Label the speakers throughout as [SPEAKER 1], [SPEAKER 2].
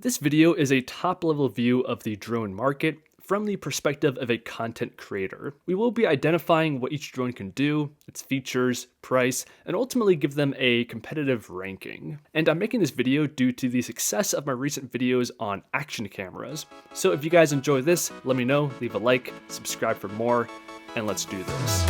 [SPEAKER 1] This video is a top-level view of the drone market from the perspective of a content creator. We will be identifying what each drone can do, its features, price, and ultimately give them a competitive ranking. And I'm making this video due to the success of my recent videos on action cameras. So if you guys enjoy this, let me know, leave a like, subscribe for more, and let's do this.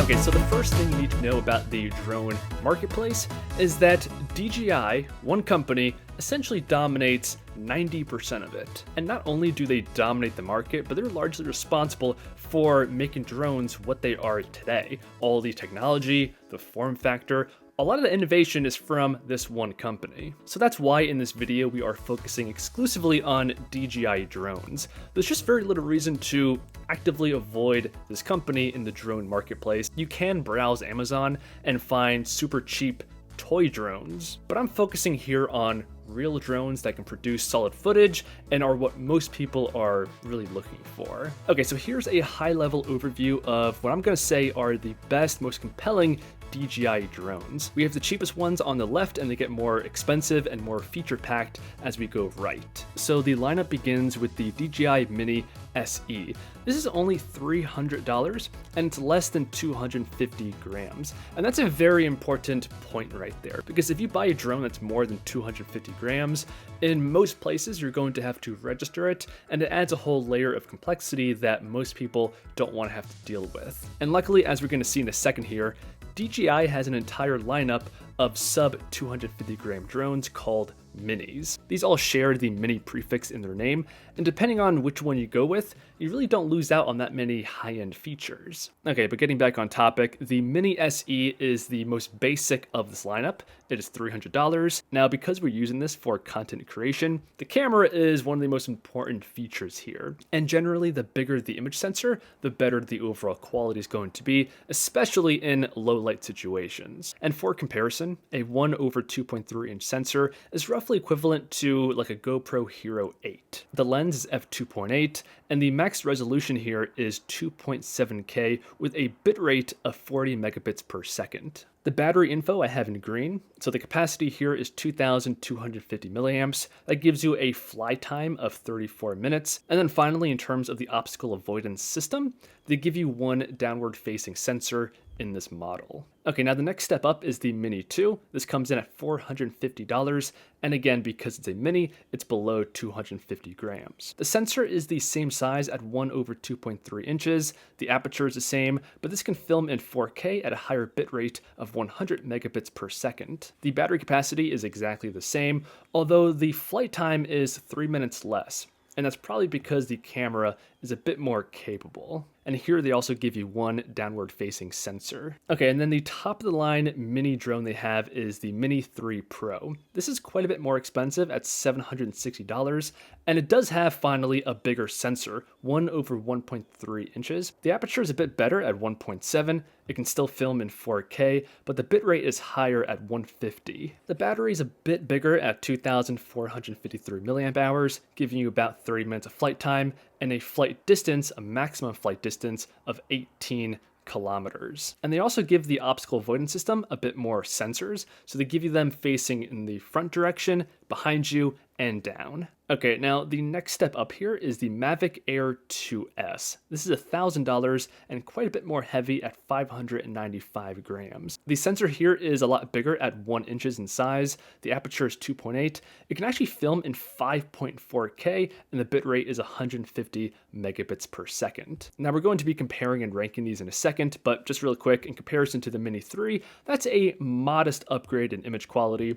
[SPEAKER 1] Okay, so the first thing you need to know about the drone marketplace is that DJI, one company, essentially dominates 90% of it. And not only do they dominate the market, but they're largely responsible for making drones what they are today. All the technology, the form factor, a lot of the innovation is from this one company. So that's why in this video we are focusing exclusively on DJI drones. There's just very little reason to actively avoid this company in the drone marketplace. You can browse Amazon and find super cheap toy drones, but I'm focusing here on real drones that can produce solid footage and are what most people are really looking for. Okay, so here's a high-level overview of what I'm gonna say are the best, most compelling DJI drones. We have the cheapest ones on the left, and they get more expensive and more feature-packed as we go right. So the lineup begins with the DJI Mini SE. This is only $300 and it's less than 250 grams. And that's a very important point right there, because if you buy a drone that's more than 250 grams, in most places you're going to have to register it, and it adds a whole layer of complexity that most people don't want to have to deal with. And luckily, as we're going to see in a second here, DJI has an entire lineup of sub 250 gram drones called minis. These all share the mini prefix in their name, and depending on which one you go with, you really don't lose out on that many high-end features. Okay, but getting back on topic, the Mini SE is the most basic of this lineup. It is $300. Now, because we're using this for content creation, the camera is one of the most important features here. And generally, the bigger the image sensor, the better the overall quality is going to be, especially in low light situations. And for comparison, a 1/2.3 inch sensor is roughly equivalent to like a GoPro Hero 8. The lens is f2.8, and the max resolution here is 2.7K with a bitrate of 40 megabits per second. The battery info I have in green, so the capacity here is 2,250 milliamps. That gives you a fly time of 34 minutes. And then finally, in terms of the obstacle avoidance system, they give you one downward facing sensor in this model. Okay, now the next step up is the Mini 2. This comes in at $450, and again, because it's a Mini, it's below 250 grams. The sensor is the same size at 1/2.3 inches. The aperture is the same, but this can film in 4K at a higher bitrate of 100 megabits per second. The battery capacity is exactly the same, although the flight time is 3 minutes less. And that's probably because the camera is a bit more capable. And here they also give you one downward facing sensor. Okay, and then the top of the line mini drone they have is the Mini 3 Pro. This is quite a bit more expensive at $760, and it does have finally a bigger sensor, 1/1.3 inches. The aperture is a bit better at 1.7. It can still film in 4K, but the bitrate is higher at 150. The battery is a bit bigger at 2,453 milliamp hours, giving you about 30 minutes of flight time, and a flight distance, a maximum flight distance of 18 kilometers. And they also give the obstacle avoidance system a bit more sensors, so they give you them facing in the front direction, behind you, and down. Okay, now the next step up here is the Mavic Air 2S. This is $1,000 and quite a bit more heavy at 595 grams. The sensor here is a lot bigger at 1 inch in size. The aperture is 2.8. It can actually film in 5.4K, and the bitrate is 150 megabits per second. Now we're going to be comparing and ranking these in a second, but just real quick, in comparison to the Mini 3, that's a modest upgrade in image quality.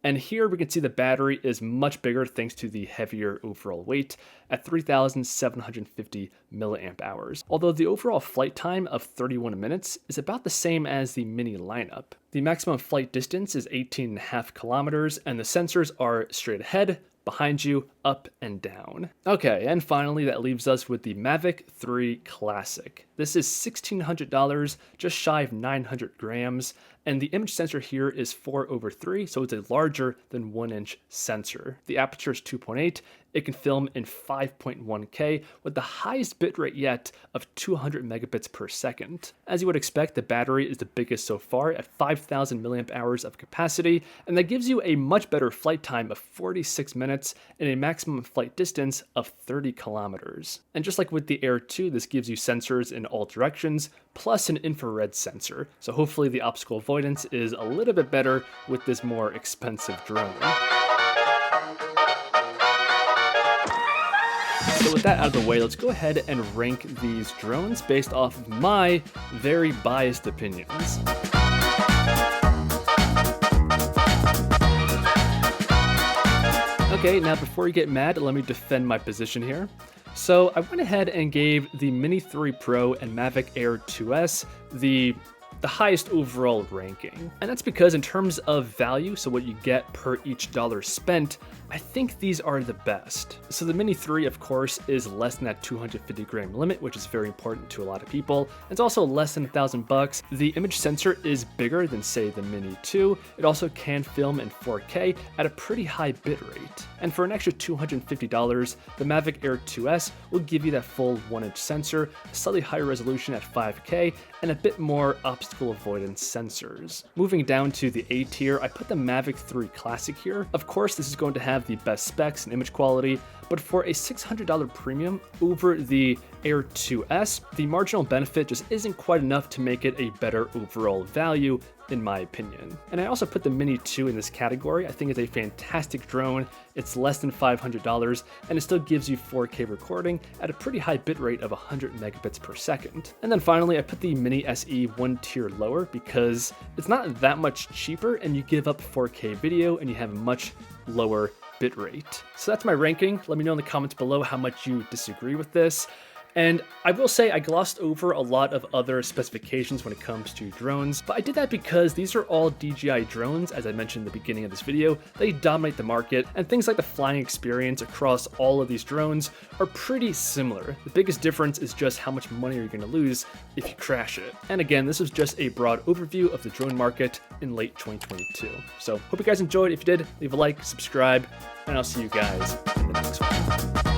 [SPEAKER 1] And here we can see the battery is much bigger thanks to the heavier overall weight at 3,750 milliamp hours. Although the overall flight time of 31 minutes is about the same as the Mini lineup. The maximum flight distance is 18.5 kilometers, and the sensors are straight ahead, behind you, up and down. Okay, and finally that leaves us with the Mavic 3 Classic. This is $1,600, just shy of 900 grams, and the image sensor here is 4/3, so it's a larger than 1 inch sensor. The aperture is 2.8, It can film in 5.1K with the highest bitrate yet of 200 megabits per second. As you would expect, the battery is the biggest so far at 5,000 milliamp hours of capacity, and that gives you a much better flight time of 46 minutes and a maximum flight distance of 30 kilometers. And just like with the Air 2, this gives you sensors in all directions, plus an infrared sensor. So hopefully the obstacle avoidance is a little bit better with this more expensive drone. So with that out of the way, let's go ahead and rank these drones based off of my very biased opinions. Okay, now before you get mad, let me defend my position here. So I went ahead and gave the Mini 3 Pro and Mavic Air 2S the highest overall ranking. And that's because in terms of value, so what you get per each dollar spent, I think these are the best. So the Mini 3, of course, is less than that 250 gram limit, which is very important to a lot of people. It's also less than $1,000. The image sensor is bigger than, say, the Mini 2. It also can film in 4K at a pretty high bitrate. And for an extra $250, the Mavic Air 2S will give you that full 1-inch sensor, a slightly higher resolution at 5K, and a bit more obstacle avoidance sensors. Moving down to the A tier, I put the Mavic 3 Classic here. Of course, this is going to have the best specs and image quality, but for a $600 premium over the Air 2S, the marginal benefit just isn't quite enough to make it a better overall value, in my opinion. And I also put the Mini 2 in this category. I think it's a fantastic drone. It's less than $500, and it still gives you 4K recording at a pretty high bitrate of 100 megabits per second. And then finally, I put the Mini SE one tier lower because it's not that much cheaper, and you give up 4K video and you have a much lower bitrate. So that's my ranking. Let me know in the comments below how much you disagree with this. And I will say I glossed over a lot of other specifications when it comes to drones, but I did that because these are all DJI drones, as I mentioned in the beginning of this video. They dominate the market, and things like the flying experience across all of these drones are pretty similar. The biggest difference is just how much money you're going to lose if you crash it. And again, this was just a broad overview of the drone market in late 2022. So hope you guys enjoyed. If you did, leave a like, subscribe, and I'll see you guys in the next one.